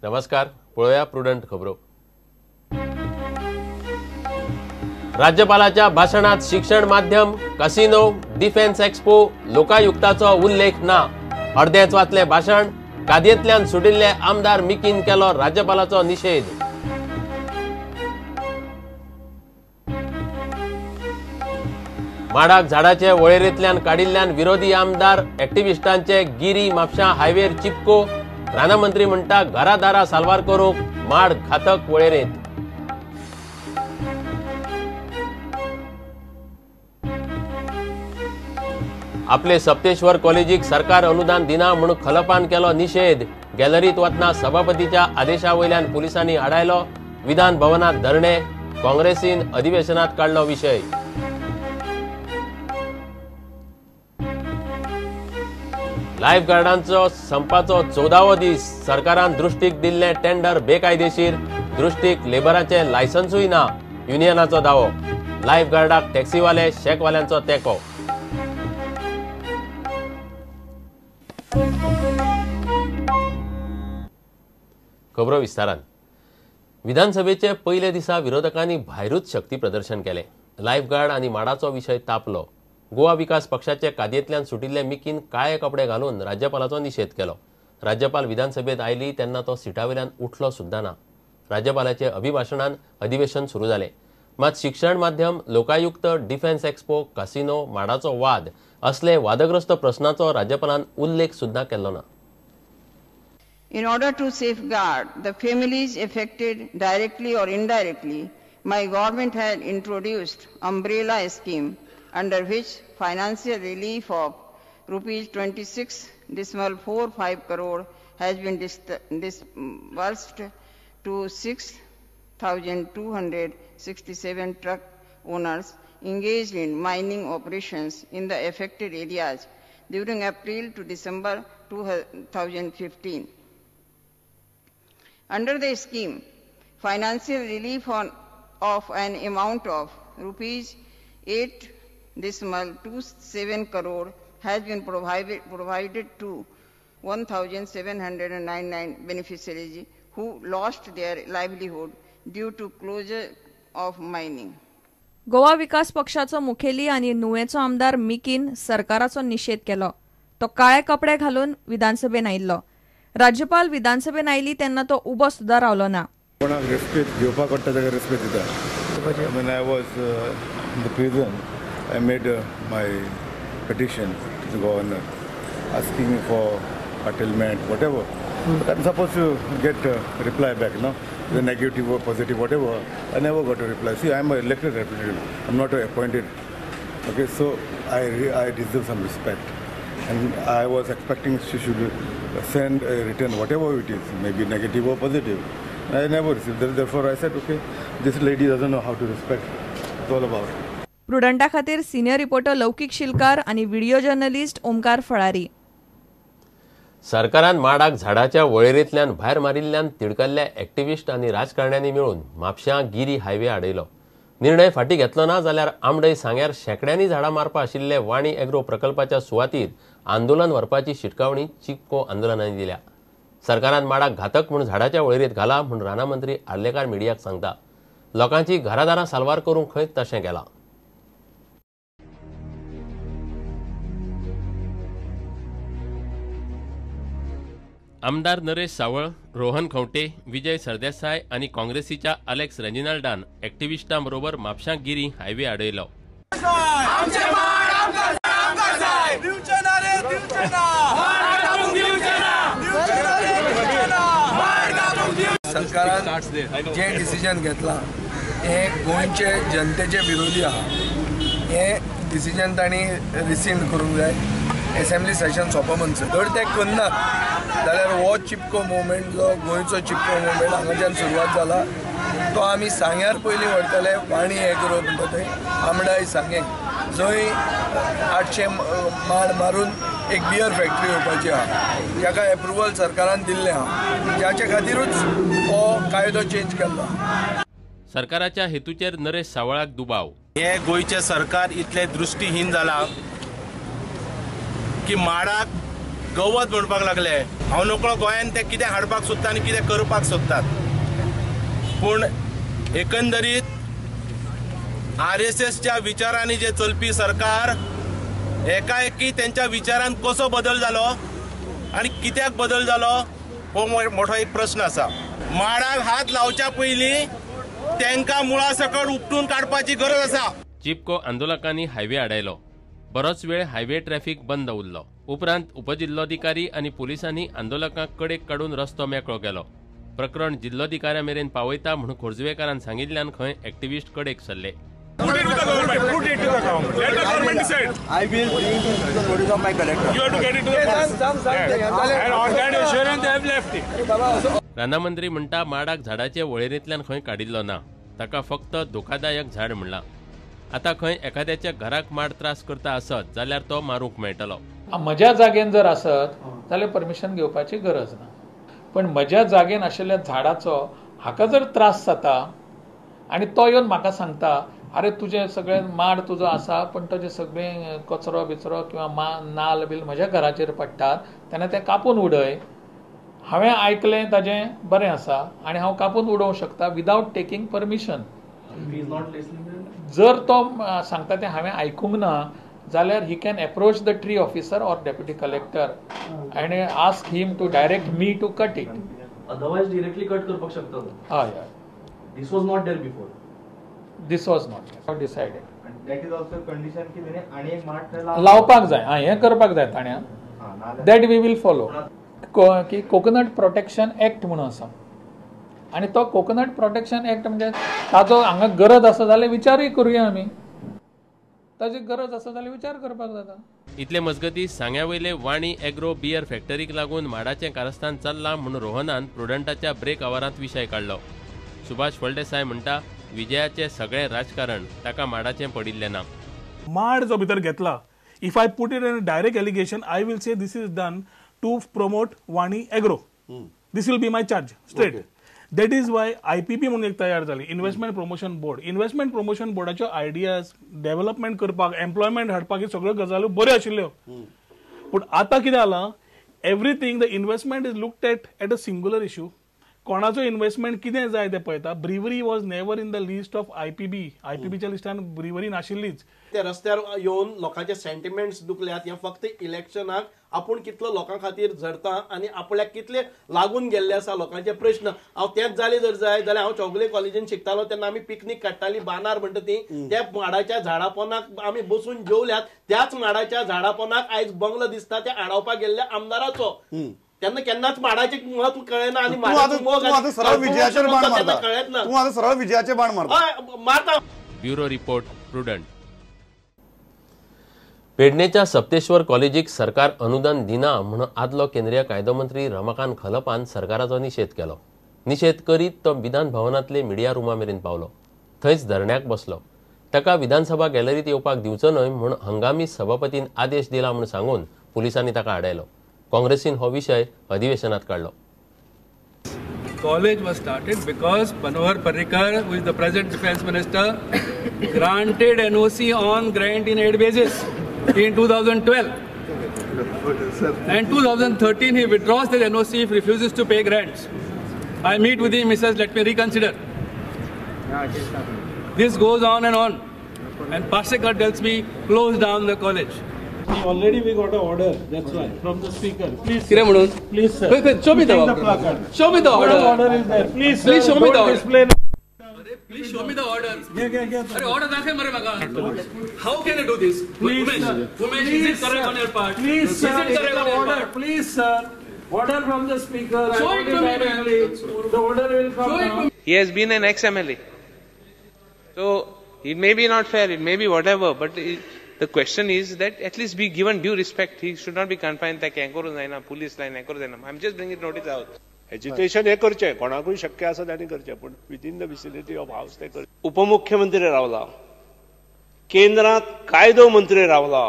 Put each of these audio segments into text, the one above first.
नमस्कार, पळोवया प्रुडंट खबरो। राज्यपालाच्या भाषणात शिक्षण माध्यम, कसिनो, डिफेन्स एक्सपो, लोकायुक्ताचो उल्लेख ना। अर्धेच वाचले भाषण, कादयेंतल्यान सुटिल्ले आमदार मिकीन केलो राज्यपालाचो निषेध। माडाक झाडाचे वळेरेंतल्यान काडिल्ल्यान विरोधी आमदार एक्टिविस्टांचे गिरी म्हापशां हायवेर चिपको। रानामंत्री म्हणटा घरादारा साल्वार करूंक माड घातक वळेरेंत। आपले सप्तेश्वर कॉलेजीक सरकार अनुदान दिना म्हणून खलपान केलो निषेध। गॅलरीत वतना सभापतीच्या आदेशा वयल्यान पुलिसांनी आडायलो। विधान भवनात धरणे, काँग्रेसीन अधिवेशनात काढलो विषय। लायफ गार्डांचो संपाचो 14वो दीस, सरकारान दृष्टीक दिल्ले टेंडर बेकायदेशीर। दृष्टीक लेबराचे लायसन्सूय ना, युनियनाचो दावो। लायफ गार्डाक टॅक्सीवाले, शेकवाल्यांचो तेंको। खबरो विस्तारान। विधानसभेचे पयले दिसा विरोधकांनी भायरूच शक्ती प्रदर्शन केले। लायफ गार्ड आनी माडाचो विषय तापलो। गोवा विकास पक्षाचे कादयेंतल्यान सुटिल्ले मिकीन काळे कपडे घालून राज्यपालाचो निषेध केलो। राज्यपाल विधानसभेत आयली तेन्ना तो सिटावेल्यान उठलो सुद्धा ना। राज्यपालाचे अभिभाशणान अधिवेशन सुरू जाले। मात शिक्षण माध्यम, लोकायुक्त, डिफेन्स एक्सपो, कसिनो, माडाचो वाद असले वादग्रस्त प्रश्नाचो राज्यपालान उल्लेख सुद्धा केल्लो ना। In order to safeguard the families affected directly or indirectly, my government had introduced umbrella scheme under which financial relief of rupees 26.45 crore has been disbursed to 6,267 truck owners engaged in mining operations in the affected areas during April to December 2015. Under the scheme, financial relief of an amount of rupees 8.27 crore has been provided to 1,799 beneficiaries who lost their livelihood due to closure of mining. Goa विकास पक्षाचो मुखेली आनी नुवेचो आमदार मिकीन सरकाराचो निषेध केलो। तो काळे कपडे घालून विधानसभेन आयिल्लो। राज्यपाल विधानसभेन आयली तेन्ना तो उबो सुद्धा रावलो ना। कोणाक रेस्पेक्ट घेवपाक पडटा ताका रेस्पेक्ट दिता। When I was in the prison, I made my petition to the governor asking for settlement, whatever. But I'm supposed to get a reply back, no? The negative or positive, whatever. I never got a reply. See, I'm an elected representative. I'm not appointed. Okay, so I deserve some respect. And I was expecting she should send a return, whatever it is, maybe negative or positive. I never received that. Therefore, I said, okay, this lady doesn't know how to respect. It's all about. प्रुडंटा खातीर senior reporter लौकिक शिलकार आणि video journalist Omkar Phalari. सरकारान माडाक झाडाच्या वळेरेंतल्यान भायर मारिल्ल्यान तिडकल्ल्या activist आनी राजकारण्यांनी मेळून म्हापशां गिरी हायवे आडयलो। निर्णय फाटीं घेतलो ना जाल्यार आमडय सांग्यार शेकड्यांनी झाडां मारपा आशिल्ले वाणी एग्रो प्रकल्पाच्या सुवातीर आंदोलन व्हरपाची शिटकावणी चिपको आंदोलनांनी दिल्या। सरकारान माडाक घातक म्हूण झाडाच्या वळेरेंत घाला म्हूण रानामंत्री आर्लेकार मिडियाक सांगता। लोकांची घरादारां साल्वार करूंक खंय तशें केलां। आमदार नरेश सावळ, रोहन खंवटे, विजय सरदेसाय आणि काँग्रेसीच्या अलेक्स रेजिनाल्डान एक्टिविस्टांबरोबर म्हापशां गिरी हायवे आडयलो। सरकारान जे डिसिजन घेतला हे गोंयचे जनतेचे विरोधी आहा। हे डिसिजन तांणी रिसिंड करूंक जाय। असेंब्ली सेशन सोंपा म्हणसर जर ते करनात जाल्यार हो चिपको मुवमेंट जो गोंयचो चिपको मुवमेंट हांगाच्यान सुरवात जाला तो आमी सांग्यार पयलीं व्हरतले। वाणी एग्रो म्हणटा थंय आमडाय सांगे जंय 800 माड मारून एक बियर फॅक्टरी येवपाची आहा। ताका एप्रुवल सरकारान दिल्लें आहा, ज्याचे खातीरूच हो कायदो चेंज केल्लो। सरकाराच्या हेतूचेर नरेश सावळाक दुबाव। हे गोयचे सरकार इतले दृष्टीहीन जाला की माडाक गवत म्हणपाक लागले. हांव नकळो गोंयान ते कितें हाडपाक सोदता आनी कितें करपाक सोदतात. पूण एकंदरीत RSSच्या विचारांनी जे चलपी सरकार एकाएकी त्यांच्या विचारांत कसो बदल जालो आनी कित्याक बदल जालो हो मोठो एक प्रश्न आसा. माडाक हात लावच्या पयलीं तांकां मुळा सकट उपटून काडपाची गरज आसा. चिपको आंदोलकांनी हायवे आडायलो. बरोच वेळ हायवे ट्रॅफिक बंद उरलो. उपरांत उपजिल्लोधिकारी आनी पुलिसांनी आंदोलकांक कडेक काडून रस्तो मेकळो केलो. प्रकरण जिल्लोधिकाऱ्या मेरेन पावयता म्हणून खोर्जवेकारान सांगिल्ल्यान खंय एक्टिव्हिस्ट कडेक सरले. I will bring it to the government. I will bring it to the notice of my collector. You have to get it to the person. And on that assurance they have left it. रानामंत्री म्हणटा माडाक झाडाचे वळेरेंतल्यान खंय काडिल्लो ना. ताका फक्त धोकादायक झाड म्हणला. आता खंय एखाद्याच्या घराक माड त्रास करता आसत जाल्यार तो मारूंक मेळटलो. म्हज्या जागेन जर आसत जाल्यार परमिशन घेवपाची गरज ना. पण म्हज्या जागेन आशिल्ल्या झाडाचो हाका जर त्रास जाता आनी तो येवन म्हाका सांगता अरे तुझे सगळे माड तुजो आसा पण तुजे सगळे कचरो बिचरो किंवा नाल बील म्हज्या घराचेर पडटात तेन्ना ते कापून उडय. हांवें आयकलें ताजें बरें आसा आनी हांव कापून उडोवंक शकता विदावट टेकिंग परमिशन. जर तो सांगता तें हांवें आयकूंक ना जाल्यार he can approach the tree officer or deputy collector आनी ask him to direct me to cut it. Otherwise directly cut करपाक शकता. हय. This was not there before. This was not decided. And that is also condition की तेने आणि एक माठ लावपाक जाय. हे करपाक जाय ताण्या. That we will follow. की कोकोनट प्रोटेक्शन एक्ट म्हणून आसा आनी तो कोकोनट प्रोटेक्शन एक्ट म्हणजे ताजो हांगा गरज आसा जाल्यार विचारूय करुया आमी. ताजी गरज आसा जाल्यार विचार करपाक जाता. इतले मजगती सांग्या वयले वाणी एग्रो बियर फॅक्टरीक लागून माडाचें कारस्थान चल्लां म्हणून रोहनान प्रुडंटाच्या ब्रेक आवारांत विशय काडलो. सुभाष फळदेसाय म्हणटा विजयाचे सगळे राजकारण ताका माडाचें पडिल्लें ना. माड जो भितर घेतला if I put it in a direct allegation I will say this is done to promote Vani Agro. This will be my charge straight. That is why IPP म्हणून एक तयार जाली investment promotion board. Investment promotion बोर्डाच्यो ideas development करपाक employment हाडपाक ह्यो सगळ्यो गजाल्यो बऱ्यो आशिल्ल्यो. पूण आतां कितें जालां everything the investment is looked at a singular issue. कोणाचो इन्व्हेस्टमेंट कितें जाय तें पळयता. Brewery was never in the list of IPBच्या लिस्टान ब्रिवरी नाशिल्लीच. ते रस्त्यार येवन लोकांचे सेंटिमेंट्स दुखल्यात. हे फक्त इलेक्शनाक आपूण कितलो लोकां खातीर झरता आनी आपल्याक कितले लागून गेल्ले आसा लोकांचे प्रश्न. हांव तेंच जाले जर जाय जाल्यार हांव चौगुले कॉलेजीन शिकतालो तेन्ना आमी पिकनीक काडटाली बानार म्हणटा ती. त्या माडाच्या झाडा पोंदाक आमी बसून जेवल्यात. त्याच माडाच्या झाडा पोंदाक आयज बंगलो दिसता ते आडावपाक गेल्ल्या आमदाराचो. त्यांना केन्नाच माडाचे महत्व कळना आनी सरळ विजयाचे बाण मारता. Bureau report Prudent. पेडणेच्या सप्तेश्वर कॉलेजीक सरकार अनुदान दिना म्हणून आदलो केंद्रीय कायदो मंत्री रमाकांत खलपान सरकाराचो निशेध केलो. निशेध करीत तो विधान भवनांतले मिडिया रुमा मेरेन पावलो. थंयच धरण्याक बसलो. ताका विधानसभा गॅलरीत येवपाक दिवचो न्हय म्हणून हंगामी सभापतीन आदेश दिला म्हणून सांगून पुलिसांनी ताका आडायलो. काँग्रेसीन हो विषय अधिवेशनात काढलो. College was started because Manohar Parrikar, who is the present defense minister, granted NOC on grant in aid basis in 2012. And 2013 he withdraws the NOC if refuses to pay grants. I meet with him, he says, let me reconsider. This goes on. And Parsekar tells me, close down the college. Already we got an order, that's why, from the speaker. Please, please sir. Show me the order. Show me the order. Order is there. Please show me the order. Display. Please show me the order. Order दाखव मरे मगा. How can you do this? Umesh, is it correct on your part? Please, sir. Order. Please, sir. Order from the speaker. Show it to me. The order will come now. He has been an ex-MLA. So, it may be not fair, it may be whatever, but the question is that at least be given due respect. He should not be confined like Ankoro Zaina, police line, Ankoro Zaina. I'm just bringing notice out. Education हे करचे कोणाकूय शक्य आसा त्यांनी करचे पण within the vicinity of house ते करचे. उपमुख्यमंत्री रावला, केंद्रात कायदो मंत्री रावला,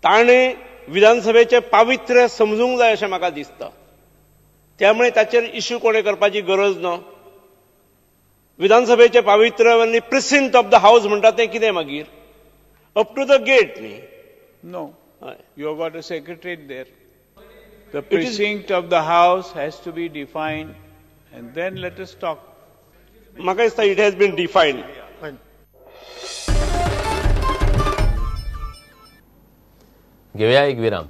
ताणे विधानसभेचे पावित्र्य समजूंक जाय अशें म्हाका दिसता. त्यामुळे ताचेर इश्यू कोणे करपाची गरज ना. विधानसभेचे पावित्र्य प्रिसिंट ऑफ द हाऊस म्हणटा ते कितें मागीर up to the gate no. No You have got a secretariat there. The precinct of the house has to be defined, and then let us talk. म्हाका दिसता it has been defined. घेऊया एक विराम.